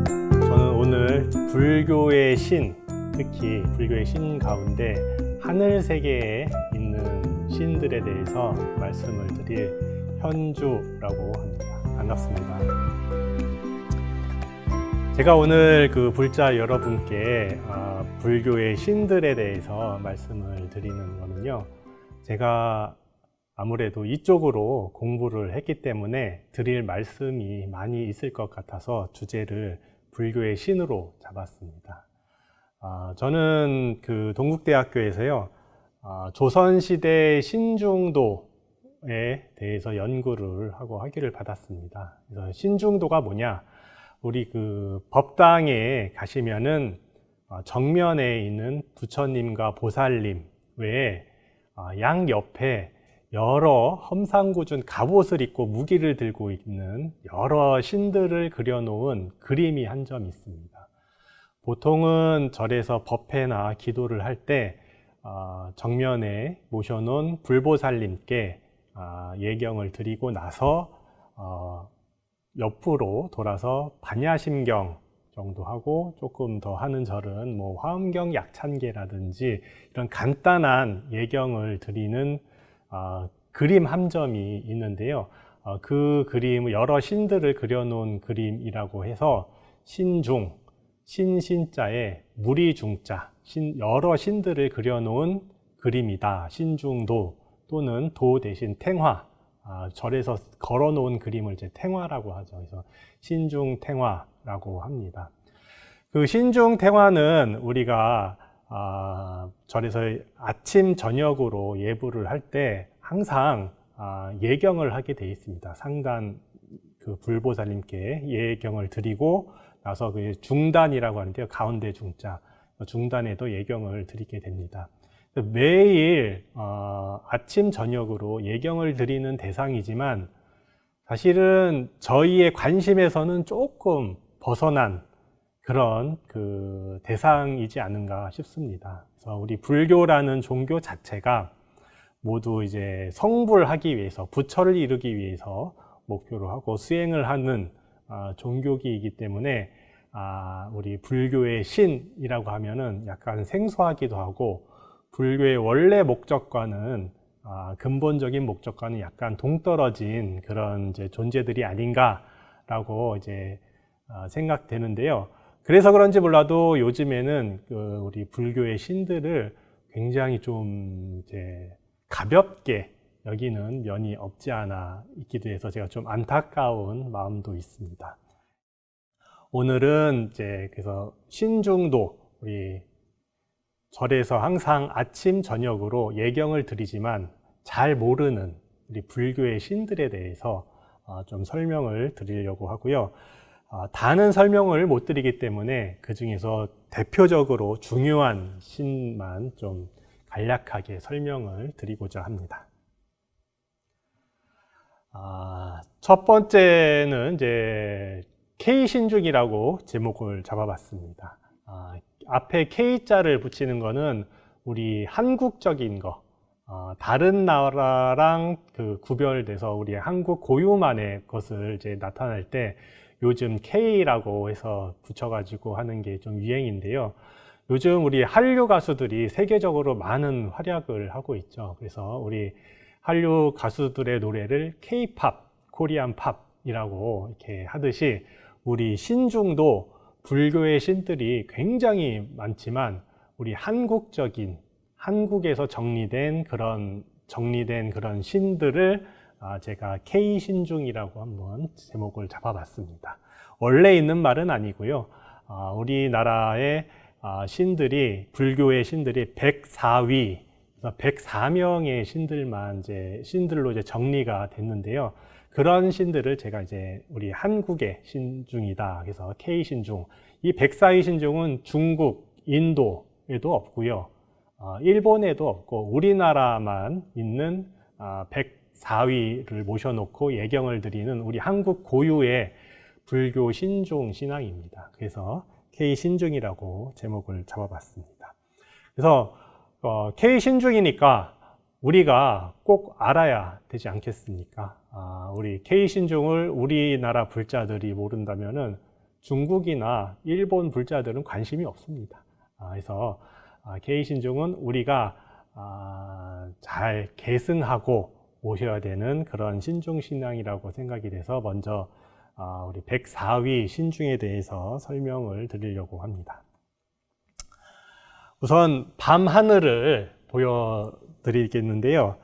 저는 오늘 불교의 신, 특히 불교의 신 가운데 하늘 세계에 있는 신들에 대해서 말씀을 드릴 현주라고 합니다. 반갑습니다. 제가 오늘 그 불자 여러분께 불교의 신들에 대해서 말씀을 드리는 거는요, 제가 아무래도 이쪽으로 공부를 했기 때문에 드릴 말씀이 많이 있을 것 같아서 주제를 불교의 신으로 잡았습니다. 저는 그 동국대학교에서요, 조선시대 신중도에 대해서 연구를 하고 학위를 받았습니다. 그래서 신중도가 뭐냐? 우리 그 법당에 가시면은 정면에 있는 부처님과 보살님 외에 양 옆에 여러 험상궂은 갑옷을 입고 무기를 들고 있는 여러 신들을 그려놓은 그림이 한 점 있습니다. 보통은 절에서 법회나 기도를 할 때 정면에 모셔놓은 불보살님께 예경을 드리고 나서 옆으로 돌아서 반야심경 정도 하고, 조금 더 하는 절은 뭐 화엄경 약찬계라든지 이런 간단한 예경을 드리는 그림 한 점이 있는데요. 그 그림, 여러 신들을 그려놓은 그림이라고 해서 신중, 신자에 무리중자, 여러 신들을 그려놓은 그림이다. 신중도 또는 도 대신 탱화, 절에서 걸어놓은 그림을 이제 탱화라고 하죠. 그래서 신중탱화라고 합니다. 그 신중탱화는 우리가 절에서 아침 저녁으로 예불을 할 때 항상 예경을 하게 되어 있습니다. 상단 그 불보살님께 예경을 드리고 나서 그 중단이라고 하는데요, 가운데 중자, 중단에도 예경을 드리게 됩니다. 매일 아침 저녁으로 예경을 드리는 대상이지만 사실은 저희의 관심에서는 조금 벗어난 그런 그 대상이지 않은가 싶습니다. 그래서 우리 불교라는 종교 자체가 모두 이제 성불하기 위해서, 부처를 이루기 위해서 목표로 하고 수행을 하는 종교이기 때문에 우리 불교의 신이라고 하면은 약간 생소하기도 하고, 불교의 원래 목적과는 근본적인 목적과는 약간 동떨어진 그런 이제 존재들이 아닌가라고 이제 생각되는데요. 그래서 그런지 몰라도 요즘에는 우리 불교의 신들을 굉장히 좀 이제 가볍게 여기는 면이 없지 않아 있기도 해서 제가 좀 안타까운 마음도 있습니다. 오늘은 이제 그래서 신중도, 우리 절에서 항상 아침 저녁으로 예경을 드리지만 잘 모르는 우리 불교의 신들에 대해서 좀 설명을 드리려고 하고요. 다는 설명을 못 드리기 때문에 그 중에서 대표적으로 중요한 신만 좀 간략하게 설명을 드리고자 합니다. 첫 번째는 이제 K신중이라고 제목을 잡아봤습니다. 앞에 K자를 붙이는 거는 우리 한국적인 거, 다른 나라랑 그 구별돼서 우리 한국 고유만의 것을 이제 나타낼 때 요즘 K라고 해서 붙여가지고 하는 게 좀 유행인데요. 요즘 우리 한류 가수들이 세계적으로 많은 활약을 하고 있죠. 그래서 우리 한류 가수들의 노래를 K-팝, 코리안 팝이라고 이렇게 하듯이 우리 신중도 불교의 신들이 굉장히 많지만 우리 한국적인, 한국에서 정리된 그런 신들을 제가 K신중이라고 한번 제목을 잡아봤습니다. 원래 있는 말은 아니고요. 우리나라의 신들이, 불교의 신들이 104위, 104명의 신들로 이제 정리가 됐는데요. 그런 신들을 제가 이제 우리 한국의 신중이다. 그래서 K신중. 이 104위 신중은 중국, 인도에도 없고요. 일본에도 없고 우리나라만 있는 104위를 모셔놓고 예경을 드리는 우리 한국 고유의 불교 신중 신앙입니다. 그래서 K신중이라고 제목을 잡아봤습니다. 그래서 K신중이니까 우리가 꼭 알아야 되지 않겠습니까? 우리 K신중을 우리나라 불자들이 모른다면은 중국이나 일본 불자들은 관심이 없습니다. 그래서 개의신중은 우리가 잘 계승하고 오셔야 되는 그런 신중신앙이라고 생각이 돼서 먼저 우리 104위 신중에 대해서 설명을 드리려고 합니다. 우선 밤 하늘을 보여드리겠는데요.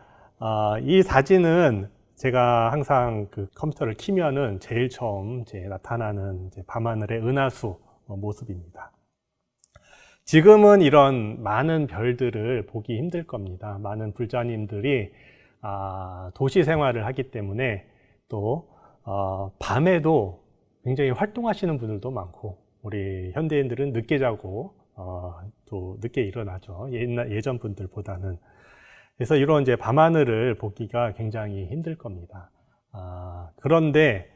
이 사진은 제가 항상 그 컴퓨터를 키면은 제일 처음 나타나는 밤하늘의 은하수 모습입니다. 지금은 이런 많은 별들을 보기 힘들 겁니다. 많은 불자님들이 도시 생활을 하기 때문에 또 밤에도 굉장히 활동하시는 분들도 많고, 우리 현대인들은 늦게 자고 또 늦게 일어나죠. 예전 분들보다는. 그래서 이런 밤하늘을 보기가 굉장히 힘들 겁니다. 그런데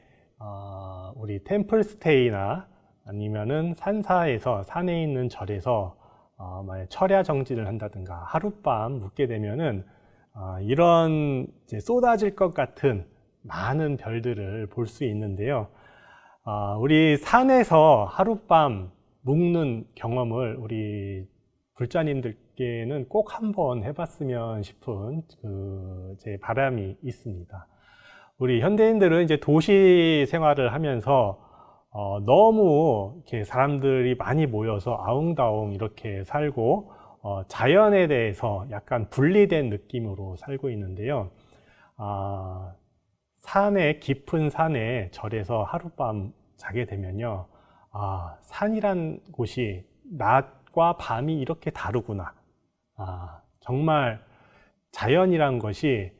우리 템플스테이나 아니면은 산사에서, 산에 있는 절에서 만약 철야 정진을 한다든가 하룻밤 묵게 되면은 이런 쏟아질 것 같은 많은 별들을 볼 수 있는데요. 우리 산에서 하룻밤 묵는 경험을 우리 불자님들께는 꼭 한번 해봤으면 싶은 제 바람이 있습니다. 우리 현대인들은 도시 생활을 하면서 너무 이렇게 사람들이 많이 모여서 아웅다웅 이렇게 살고 자연에 대해서 약간 분리된 느낌으로 살고 있는데요. 깊은 산에 절에서 하룻밤 자게 되면요, 산이란 곳이 낮과 밤이 이렇게 다르구나. 정말 자연이란 것이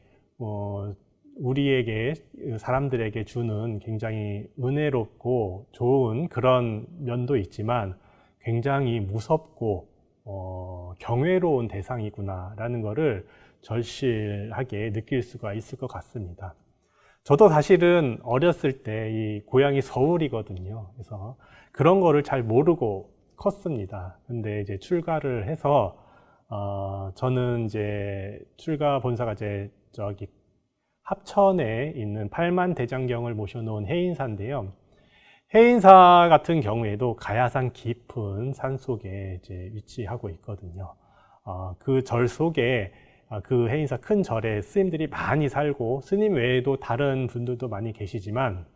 우리에게, 사람들에게 주는 굉장히 은혜롭고 좋은 그런 면도 있지만 굉장히 무섭고 경외로운 대상이구나 라는 것을 절실하게 느낄 수가 있을 것 같습니다. 저도 사실은 어렸을 때 이 고향이 서울이거든요. 그래서 그런 거를 잘 모르고 컸습니다. 근데 출가를 해서 저는 출가 본사가 저기 합천에 있는 팔만대장경을 모셔놓은 해인사인데요. 해인사 같은 경우에도 가야산 깊은 산 속에 위치하고 있거든요. 그 절 속에 그 해인사 큰 절에 스님들이 많이 살고, 스님 외에도 다른 분들도 많이 계시지만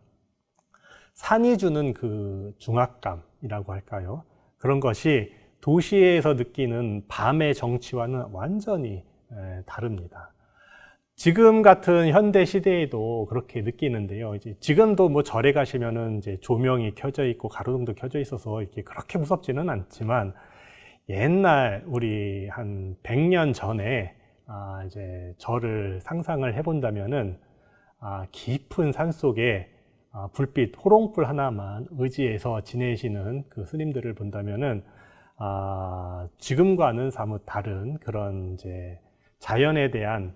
산이 주는 그 중압감이라고 할까요? 그런 것이 도시에서 느끼는 밤의 정취와는 완전히 다릅니다. 지금 같은 현대 시대에도 그렇게 느끼는데요. 지금도 절에 가시면은 조명이 켜져 있고 가로등도 켜져 있어서 이렇게 그렇게 무섭지는 않지만, 옛날 우리 한 100년 전에 절을 상상을 해본다면은 깊은 산 속에 불빛, 호롱불 하나만 의지해서 지내시는 그 스님들을 본다면은 지금과는 사뭇 다른 그런 자연에 대한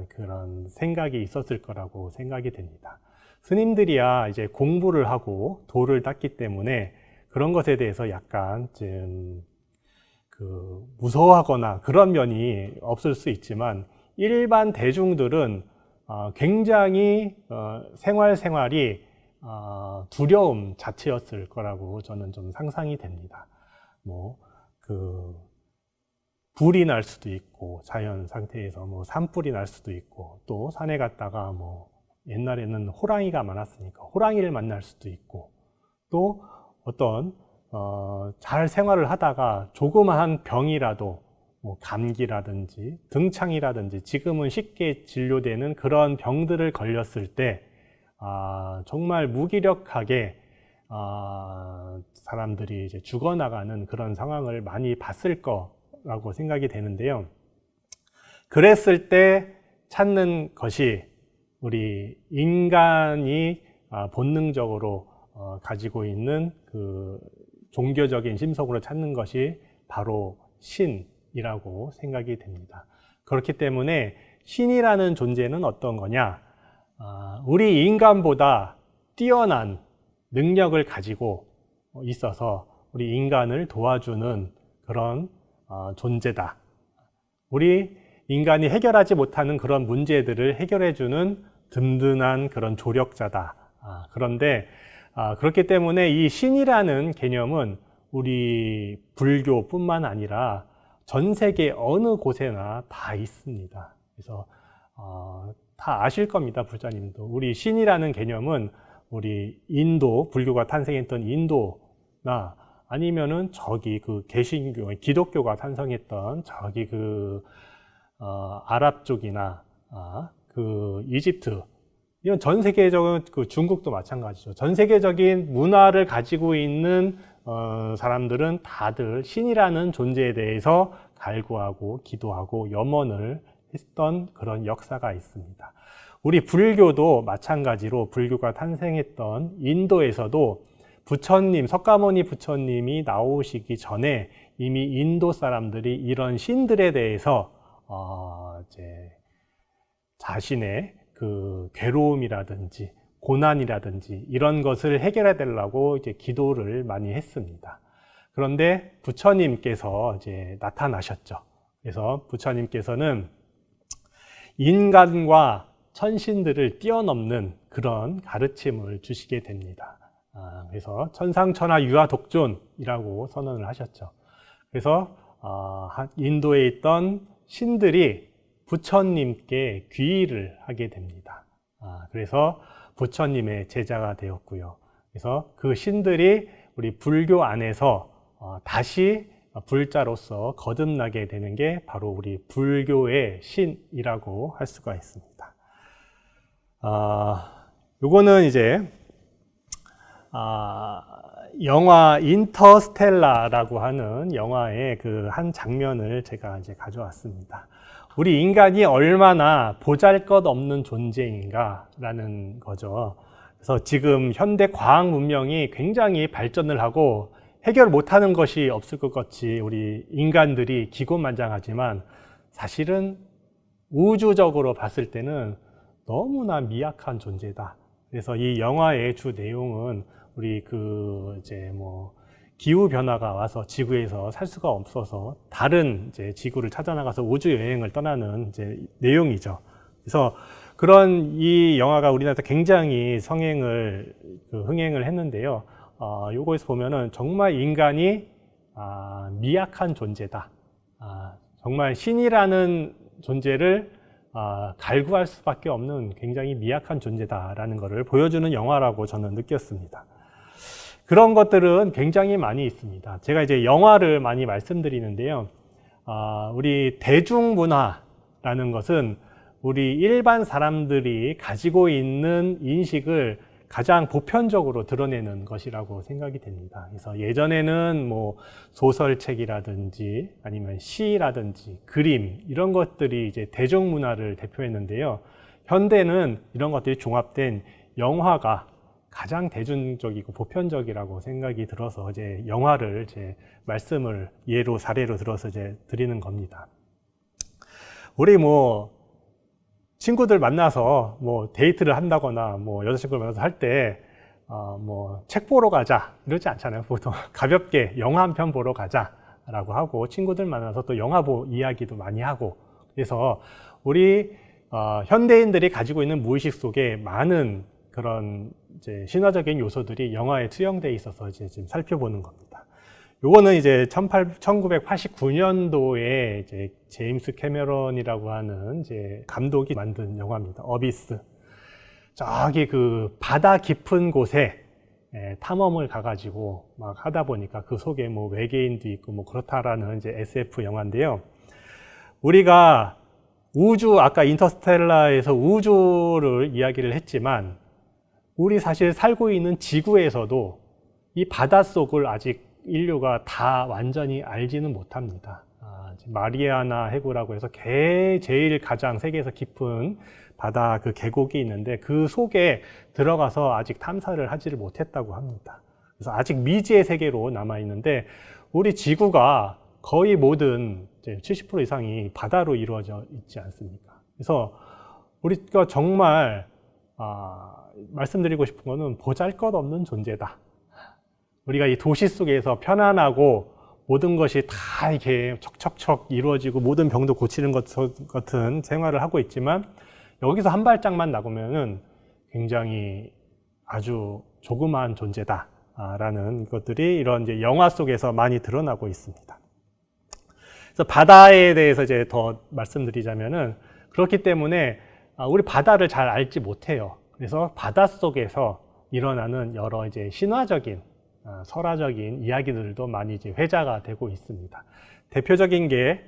그런 생각이 있었을 거라고 생각이 됩니다. 스님들이야 공부를 하고 도를 닦기 때문에 그런 것에 대해서 약간 좀 무서워하거나 그런 면이 없을 수 있지만, 일반 대중들은 굉장히 생활이 두려움 자체였을 거라고 저는 좀 상상이 됩니다. 불이 날 수도 있고, 자연 상태에서 산불이 날 수도 있고, 또 산에 갔다가 옛날에는 호랑이가 많았으니까 호랑이를 만날 수도 있고, 또 어떤 잘 생활을 하다가 조그마한 병이라도 감기라든지 등창이라든지 지금은 쉽게 진료되는 그런 병들을 걸렸을 때 정말 무기력하게 사람들이 죽어나가는 그런 상황을 많이 봤을 거라고 생각이 되는데요. 그랬을 때 찾는 것이 우리 인간이 본능적으로 가지고 있는 그 종교적인 심성으로 찾는 것이 바로 신이라고 생각이 됩니다. 그렇기 때문에 신이라는 존재는 어떤 거냐? 우리 인간보다 뛰어난 능력을 가지고 있어서 우리 인간을 도와주는 그런 존재다. 우리 인간이 해결하지 못하는 그런 문제들을 해결해주는 든든한 그런 조력자다. 그런데 그렇기 때문에 이 신이라는 개념은 우리 불교뿐만 아니라 전 세계 어느 곳에나 다 있습니다. 그래서 다 아실 겁니다, 불자님도. 우리 신이라는 개념은 우리 인도, 불교가 탄생했던 인도나 아니면은 저기 그 개신교, 기독교가 탄생했던 저기 그 아랍 쪽이나 그 이집트, 이건 전 세계적인 그 중국도 마찬가지죠. 전 세계적인 문화를 가지고 있는 사람들은 다들 신이라는 존재에 대해서 갈구하고 기도하고 염원을 했던 그런 역사가 있습니다. 우리 불교도 마찬가지로 불교가 탄생했던 인도에서도 부처님, 석가모니 부처님이 나오시기 전에 이미 인도 사람들이 이런 신들에 대해서 이제 자신의 그 괴로움이라든지 고난이라든지 이런 것을 해결해 달라고 이제 기도를 많이 했습니다. 그런데 부처님께서 이제 나타나셨죠. 그래서 부처님께서는 인간과 천신들을 뛰어넘는 그런 가르침을 주시게 됩니다. 그래서 천상천하 유아독존이라고 선언을 하셨죠. 그래서 인도에 있던 신들이 부처님께 귀의를 하게 됩니다. 그래서 부처님의 제자가 되었고요. 그래서 그 신들이 우리 불교 안에서 다시 불자로서 거듭나게 되는 게 바로 우리 불교의 신이라고 할 수가 있습니다. 요거는 이제 영화 인터스텔라라고 하는 영화의 그 한 장면을 제가 이제 가져왔습니다. 우리 인간이 얼마나 보잘것없는 존재인가라는 거죠. 그래서 지금 현대 과학 문명이 굉장히 발전을 하고 해결 못하는 것이 없을 것 같이 우리 인간들이 기고만장하지만 사실은 우주적으로 봤을 때는 너무나 미약한 존재다. 그래서 이 영화의 주 내용은 우리 이제 기후 변화가 와서 지구에서 살 수가 없어서 다른 이제 지구를 찾아 나가서 우주 여행을 떠나는 이제 내용이죠. 그래서 그런 이 영화가 우리나라에서 굉장히 흥행을 했는데요. 요거에서 보면은 정말 인간이 미약한 존재다. 정말 신이라는 존재를 갈구할 수밖에 없는 굉장히 미약한 존재다라는 것을 보여주는 영화라고 저는 느꼈습니다. 그런 것들은 굉장히 많이 있습니다. 제가 이제 영화를 많이 말씀드리는데요. 우리 대중문화라는 것은 우리 일반 사람들이 가지고 있는 인식을 가장 보편적으로 드러내는 것이라고 생각이 됩니다. 그래서 예전에는 소설책이라든지 아니면 시라든지 그림 이런 것들이 이제 대중문화를 대표했는데요. 현대는 이런 것들이 종합된 영화가 가장 대중적이고 보편적이라고 생각이 들어서 이제 영화를 말씀을 사례로 들어서 드리는 겁니다. 우리 친구들 만나서 데이트를 한다거나 여자친구를 만나서 할 때 책 보러 가자 이러지 않잖아요. 보통 가볍게 영화 한 편 보러 가자라고 하고 친구들 만나서 또 영화 이야기도 많이 하고, 그래서 우리 현대인들이 가지고 있는 무의식 속에 많은 그런 이제 신화적인 요소들이 영화에 투영되어 있어서 지금 살펴보는 겁니다. 요거는 이제 1989년도에 이제 제임스 캐머런이라고 하는 이제 감독이 만든 영화입니다. 어비스. 저기 그 바다 깊은 곳에 탐험을 가가지고 막 하다 보니까 그 속에 외계인도 있고 그렇다라는 이제 SF 영화인데요. 우리가 아까 인터스텔라에서 우주를 이야기를 했지만 우리 사실 살고 있는 지구에서도 이 바닷속을 아직 인류가 다 완전히 알지는 못합니다. 마리아나 해구라고 해서 제일 가장 세계에서 깊은 바다 그 계곡이 있는데 그 속에 들어가서 아직 탐사를 하지를 못했다고 합니다. 그래서 아직 미지의 세계로 남아 있는데 우리 지구가 거의 모든 70% 이상이 바다로 이루어져 있지 않습니까? 그래서 우리가 정말 말씀드리고 싶은 거는 보잘것없는 존재다. 우리가 이 도시 속에서 편안하고 모든 것이 다 이렇게 척척척 이루어지고 모든 병도 고치는 것 같은 생활을 하고 있지만 여기서 한 발짝만 나가면은 굉장히 아주 조그마한 존재다라는 것들이 이런 이제 영화 속에서 많이 드러나고 있습니다. 그래서 바다에 대해서 이제 더 말씀드리자면은 그렇기 때문에 우리 바다를 잘 알지 못해요. 그래서 바다 속에서 일어나는 여러 이제 신화적인 설화적인 이야기들도 많이 이제 회자가 되고 있습니다. 대표적인 게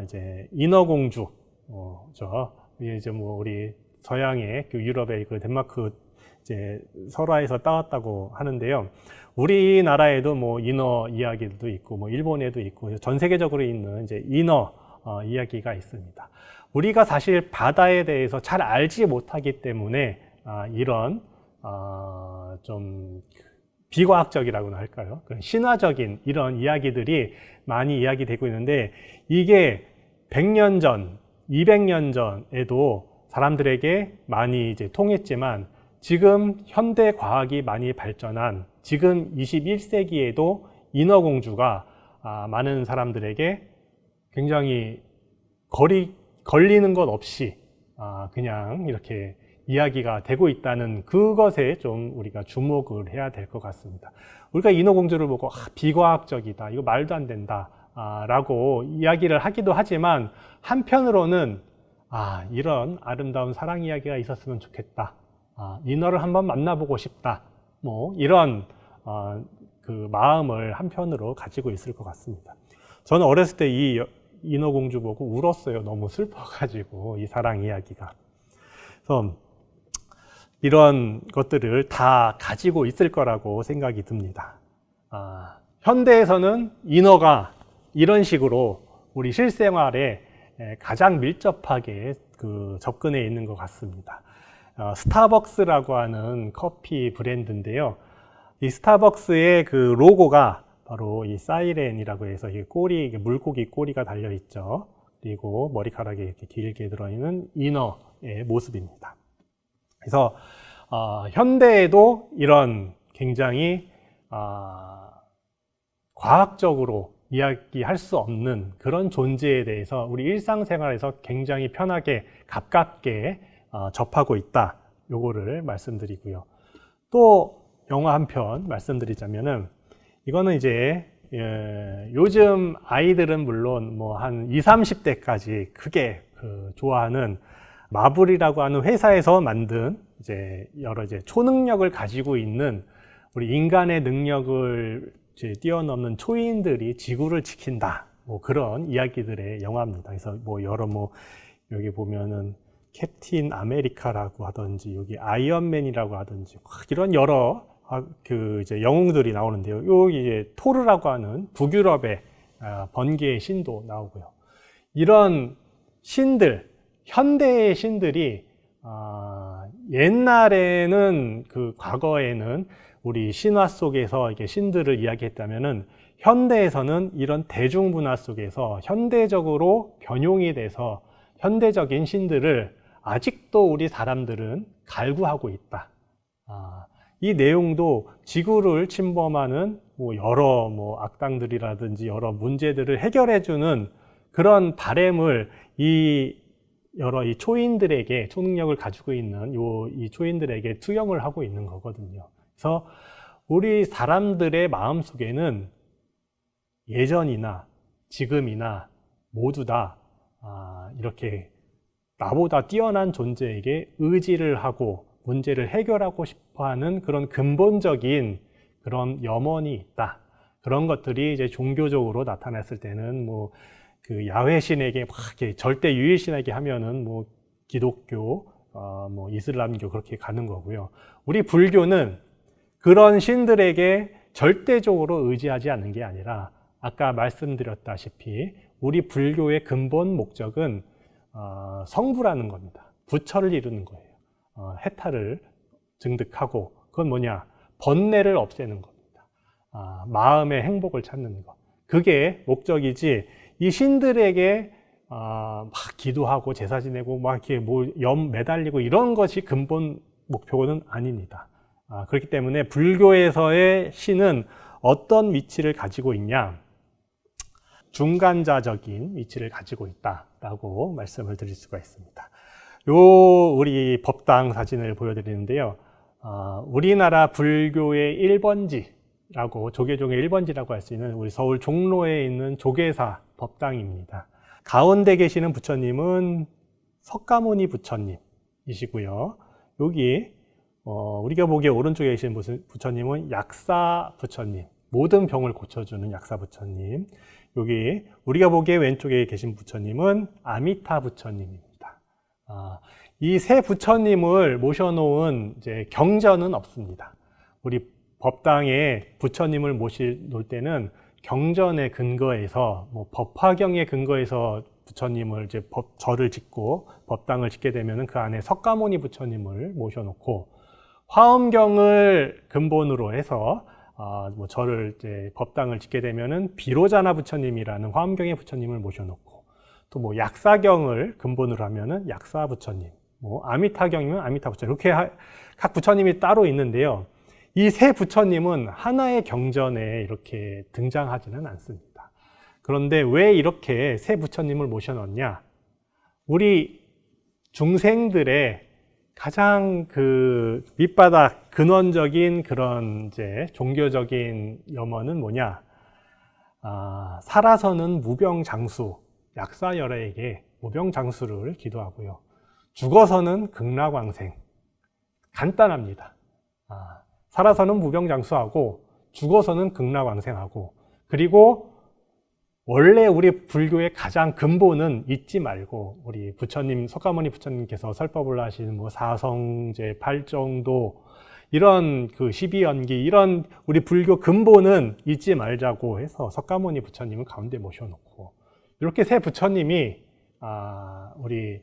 이제 인어공주, 이제 뭐 우리 서양의 그 유럽의 그 덴마크 이제 설화에서 따왔다고 하는데요. 우리나라에도 뭐 인어 이야기도 있고, 뭐 일본에도 있고, 전 세계적으로 있는 이제 인어 이야기가 있습니다. 우리가 사실 바다에 대해서 잘 알지 못하기 때문에 이런 좀 비과학적이라고나 할까요? 신화적인 이런 이야기들이 많이 이야기되고 있는데, 이게 100년 전, 200년 전에도 사람들에게 많이 이제 통했지만, 지금 현대 과학이 많이 발전한 지금 21세기에도 인어공주가 많은 사람들에게 굉장히 걸리는 것 없이 그냥 이렇게 이야기가 되고 있다는 그것에 좀 우리가 주목을 해야 될 것 같습니다. 우리가 인어공주를 보고 비과학적이다, 이거 말도 안 된다 라고 이야기를 하기도 하지만, 한편으로는 이런 아름다운 사랑 이야기가 있었으면 좋겠다, 인어를 한번 만나보고 싶다, 뭐 이런 그 마음을 한편으로 가지고 있을 것 같습니다. 저는 어렸을 때 이 인어공주 보고 울었어요. 너무 슬퍼가지고, 이 사랑 이야기가. 그래서 이런 것들을 다 가지고 있을 거라고 생각이 듭니다. 현대에서는 인어가 이런 식으로 우리 실생활에 가장 밀접하게 접근해 있는 것 같습니다. 스타벅스라고 하는 커피 브랜드인데요. 이 스타벅스의 그 로고가 바로 이 사이렌이라고 해서 이 꼬리, 물고기 꼬리가 달려 있죠. 그리고 머리카락이 이렇게 길게 들어있는 인어의 모습입니다. 그래서 현대에도 이런 굉장히 과학적으로 이야기할 수 없는 그런 존재에 대해서 우리 일상생활에서 굉장히 편하게 가깝게 접하고 있다, 요거를 말씀드리고요. 또 영화 한 편 말씀드리자면은, 이거는 이제 요즘 아이들은 물론 뭐 한 20, 30대까지 크게 좋아하는 마블이라고 하는 회사에서 만든 이제 여러 이제 초능력을 가지고 있는, 우리 인간의 능력을 이제 뛰어넘는 초인들이 지구를 지킨다, 뭐 그런 이야기들의 영화입니다. 그래서 뭐 여러 여기 보면은 캡틴 아메리카라고 하든지, 여기 아이언맨이라고 하든지, 이런 여러 이제 영웅들이 나오는데요. 여기 이제 토르라고 하는 북유럽의 번개의 신도 나오고요. 이런 신들, 현대의 신들이 옛날에는 과거에는 우리 신화 속에서 이게 신들을 이야기했다면은, 현대에서는 이런 대중문화 속에서 현대적으로 변용이 돼서 현대적인 신들을 아직도 우리 사람들은 갈구하고 있다. 이 내용도 지구를 침범하는 여러 악당들이라든지 여러 문제들을 해결해주는 그런 바램을 여러 이 초인들에게, 초능력을 가지고 있는 이 초인들에게 투영을 하고 있는 거거든요. 그래서 우리 사람들의 마음속에는 예전이나 지금이나 모두 다 이렇게 나보다 뛰어난 존재에게 의지를 하고 문제를 해결하고 싶어하는 그런 근본적인 그런 염원이 있다. 그런 것들이 이제 종교적으로 나타났을 때는 그 야훼신에게 막 이렇게 절대 유일신에게 하면은 기독교, 이슬람교 그렇게 가는 거고요. 우리 불교는 그런 신들에게 절대적으로 의지하지 않는 게 아니라, 아까 말씀드렸다시피 우리 불교의 근본 목적은 성부라는 겁니다. 부처를 이루는 거예요. 해탈을 증득하고, 그건 뭐냐? 번뇌를 없애는 겁니다. 마음의 행복을 찾는 것. 그게 목적이지, 이 신들에게 막 기도하고 제사 지내고 막 이렇게 매달리고 이런 것이 근본 목표는 아닙니다. 그렇기 때문에 불교에서의 신은 어떤 위치를 가지고 있냐? 중간자적인 위치를 가지고 있다라고 말씀을 드릴 수가 있습니다. 우리 법당 사진을 보여드리는데요. 우리나라 불교의 1번지라고, 조계 중에 1번지라고 할 수 있는 우리 서울 종로에 있는 조계사 법당입니다. 가운데 계시는 부처님은 석가모니 부처님이시고요. 여기 우리가 보기에 오른쪽에 계신 부처님은 약사 부처님, 모든 병을 고쳐주는 약사 부처님. 여기 우리가 보기에 왼쪽에 계신 부처님은 아미타 부처님입니다. 이 세 부처님을 모셔놓은 이제 경전은 없습니다. 우리 법당에 부처님을 모실 때는 경전에 근거해서, 뭐 법화경에 근거해서 부처님을 이제 절을 짓고 법당을 짓게 되면은 그 안에 석가모니 부처님을 모셔놓고, 화엄경을 근본으로 해서 뭐 절을 이제 법당을 짓게 되면은 비로자나 부처님이라는 화엄경의 부처님을 모셔놓고, 또 뭐 약사경을 근본으로 하면은 약사 부처님, 뭐 아미타경이면 아미타 부처님, 이렇게 각 부처님이 따로 있는데요. 이 세 부처님은 하나의 경전에 이렇게 등장하지는 않습니다. 그런데 왜 이렇게 세 부처님을 모셔놓냐? 우리 중생들의 가장 그 밑바닥 근원적인 그런 이제 종교적인 염원은 뭐냐? 살아서는 무병장수, 약사열애에게 무병장수를 기도하고요. 죽어서는 극락왕생. 간단합니다. 살아서는 무병장수하고 죽어서는 극락왕생하고, 그리고 원래 우리 불교의 가장 근본은 잊지 말고, 우리 부처님, 석가모니 부처님께서 설법을 하시는 뭐 사성제, 팔정도, 이런 그 12연기, 이런 우리 불교 근본은 잊지 말자고 해서 석가모니 부처님을 가운데 모셔놓고, 이렇게 세 부처님이 우리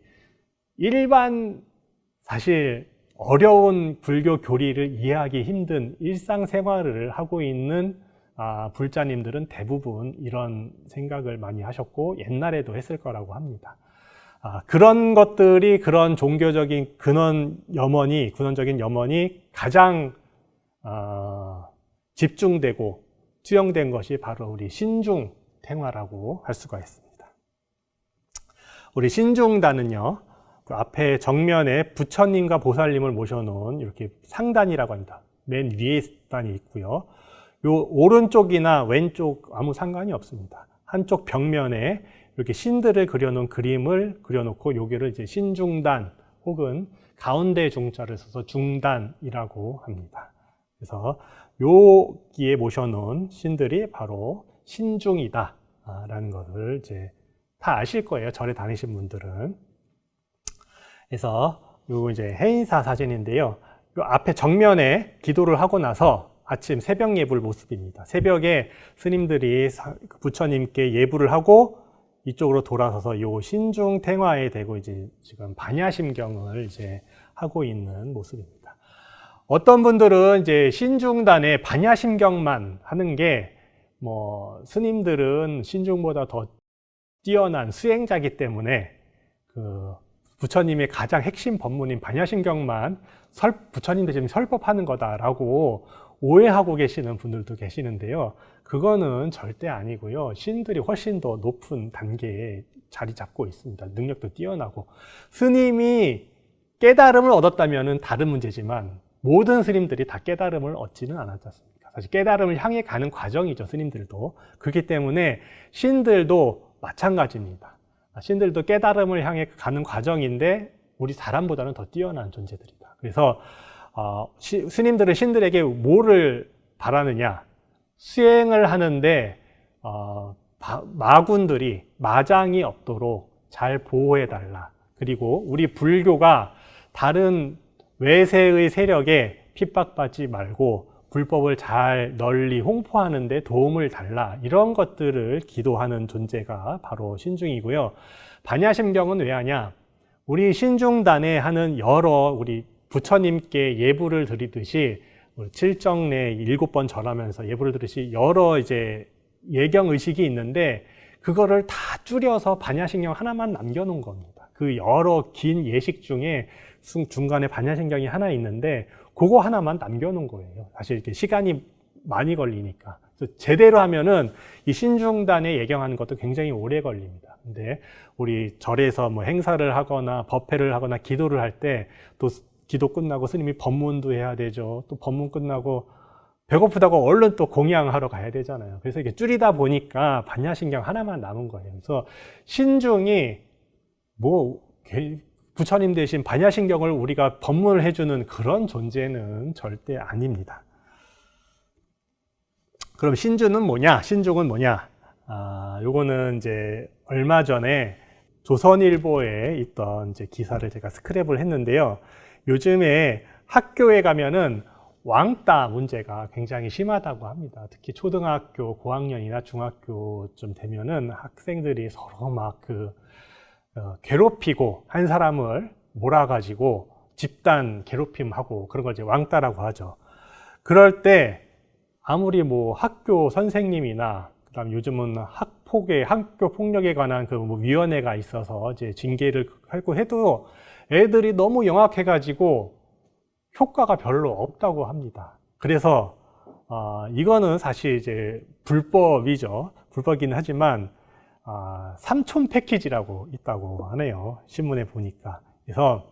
일반, 사실 어려운 불교 교리를 이해하기 힘든 일상생활을 하고 있는 불자님들은 대부분 이런 생각을 많이 하셨고 옛날에도 했을 거라고 합니다. 그런 것들이, 그런 종교적인 근원적인 염원이 가장 집중되고 투영된 것이 바로 우리 신중탱화라고 할 수가 있습니다. 우리 신중단은요, 그 앞에 정면에 부처님과 보살님을 모셔놓은 이렇게 상단이라고 합니다. 맨 위에 단이 있고요. 요 오른쪽이나 왼쪽 아무 상관이 없습니다. 한쪽 벽면에 이렇게 신들을 그려놓은 그림을 그려놓고 여기를 이제 신중단 혹은 가운데 중자를 써서 중단이라고 합니다. 그래서 여기에 모셔놓은 신들이 바로 신중이다라는 것을 이제 다 아실 거예요. 절에 다니신 분들은. 그래서 요 이제 해인사 사진인데요. 요 앞에 정면에 기도를 하고 나서 아침 새벽 예불 모습입니다. 새벽에 스님들이 부처님께 예불을 하고 이쪽으로 돌아서서 요 신중탱화에 대고 이제 지금 반야심경을 이제 하고 있는 모습입니다. 어떤 분들은 이제 신중단에 반야심경만 하는 게 뭐 스님들은 신중보다 더 뛰어난 수행자이기 때문에 그 부처님의 가장 핵심 법문인 반야심경만 부처님들 지금 설법하는 거다라고 오해하고 계시는 분들도 계시는데요. 그거는 절대 아니고요. 신들이 훨씬 더 높은 단계에 자리 잡고 있습니다. 능력도 뛰어나고. 스님이 깨달음을 얻었다면 다른 문제지만 모든 스님들이 다 깨달음을 얻지는 않았지 않습니까? 사실 깨달음을 향해 가는 과정이죠. 스님들도. 그렇기 때문에 신들도 마찬가지입니다. 신들도 깨달음을 향해 가는 과정인데 우리 사람보다는 더 뛰어난 존재들이다. 그래서 스님들은 신들에게 뭐를 바라느냐? 수행을 하는데 마군들이 마장이 없도록 잘 보호해달라. 그리고 우리 불교가 다른 외세의 세력에 핍박받지 말고 불법을 잘 널리 홍보하는 데 도움을 달라. 이런 것들을 기도하는 존재가 바로 신중이고요. 반야심경은 왜 하냐? 우리 신중단에 하는 여러 우리 부처님께 예불을 드리듯이 칠정내 7번 절하면서 예불을 드리듯이 여러 이제 예경 의식이 있는데 그거를 다 줄여서 반야심경 하나만 남겨놓은 겁니다. 그 여러 긴 예식 중에 중간에 반야심경이 하나 있는데 그거 하나만 남겨놓은 거예요. 사실 이렇게 시간이 많이 걸리니까. 그래서 제대로 하면은 이 신중단에 예경하는 것도 굉장히 오래 걸립니다. 근데 우리 절에서 뭐 행사를 하거나 법회를 하거나 기도를 할 때 또 기도 끝나고 스님이 법문도 해야 되죠. 또 법문 끝나고 배고프다고 얼른 또 공양하러 가야 되잖아요. 그래서 이게 줄이다 보니까 반야신경 하나만 남은 거예요. 그래서 신중이 뭐 부처님 대신 반야신경을 우리가 법문을 해주는 그런 존재는 절대 아닙니다. 그럼 신주는 뭐냐? 신중은 뭐냐? 요거는 이제 얼마 전에 조선일보에 있던 이제 기사를 제가 스크랩을 했는데요. 요즘에 학교에 가면은 왕따 문제가 굉장히 심하다고 합니다. 특히 초등학교 고학년이나 중학교쯤 되면은 학생들이 서로 막 괴롭히고 한 사람을 몰아가지고 집단 괴롭힘하고 그런 걸 이제 왕따라고 하죠. 그럴 때 아무리 뭐 학교 선생님이나 그다음 요즘은 학교 폭력에 관한 뭐 위원회가 있어서 이제 징계를 하고 해도 애들이 너무 영악해가지고 효과가 별로 없다고 합니다. 그래서 이거는 사실 이제 불법이죠. 불법이긴 하지만 삼촌 패키지라고 있다고 하네요. 신문에 보니까. 그래서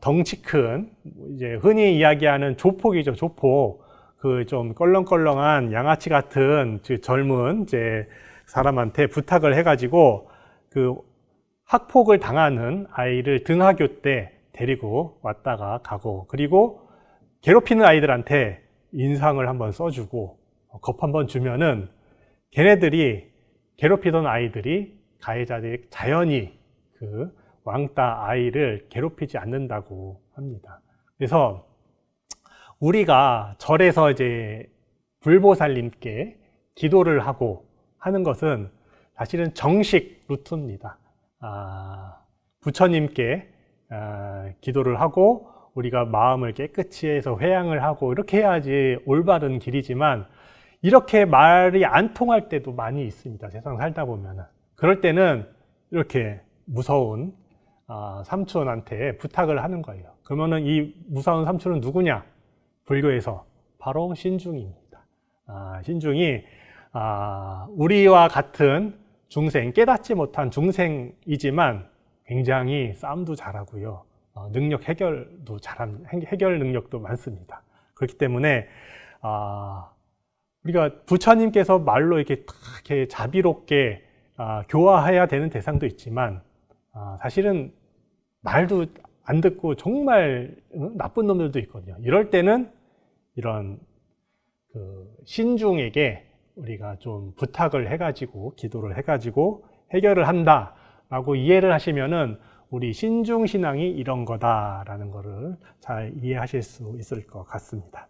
덩치 큰 이제 흔히 이야기하는 조폭이죠. 조폭. 좀 껄렁껄렁한 양아치 같은 젊은 이제 사람한테 부탁을 해가지고 학폭을 당하는 아이를 등하교 때 데리고 왔다가 가고, 그리고 괴롭히는 아이들한테 인상을 한번 써주고 겁 한번 주면은 걔네들이 괴롭히던 아이들이 가해자들이 자연히 왕따 아이를 괴롭히지 않는다고 합니다. 그래서 우리가 절에서 이제 불보살님께 기도를 하고 하는 것은 사실은 정식 루트입니다. 부처님께 기도를 하고 우리가 마음을 깨끗이 해서 회향을 하고 이렇게 해야지 올바른 길이지만, 이렇게 말이 안 통할 때도 많이 있습니다. 세상 살다 보면은. 그럴 때는 이렇게 무서운 삼촌한테 부탁을 하는 거예요. 그러면은 이 무서운 삼촌은 누구냐? 불교에서 바로 신중입니다. 신중이 우리와 같은 중생, 깨닫지 못한 중생이지만 굉장히 싸움도 잘하고요. 해결도 잘한, 해결 능력도 많습니다. 그렇기 때문에 우리가 부처님께서 말로 이렇게 자비롭게 교화해야 되는 대상도 있지만, 사실은 말도 안 듣고 정말 나쁜 놈들도 있거든요. 이럴 때는 이런 신중에게 우리가 좀 부탁을 해가지고 기도를 해가지고 해결을 한다라고 이해를 하시면은 우리 신중 신앙이 이런 거다라는 거를 잘 이해하실 수 있을 것 같습니다.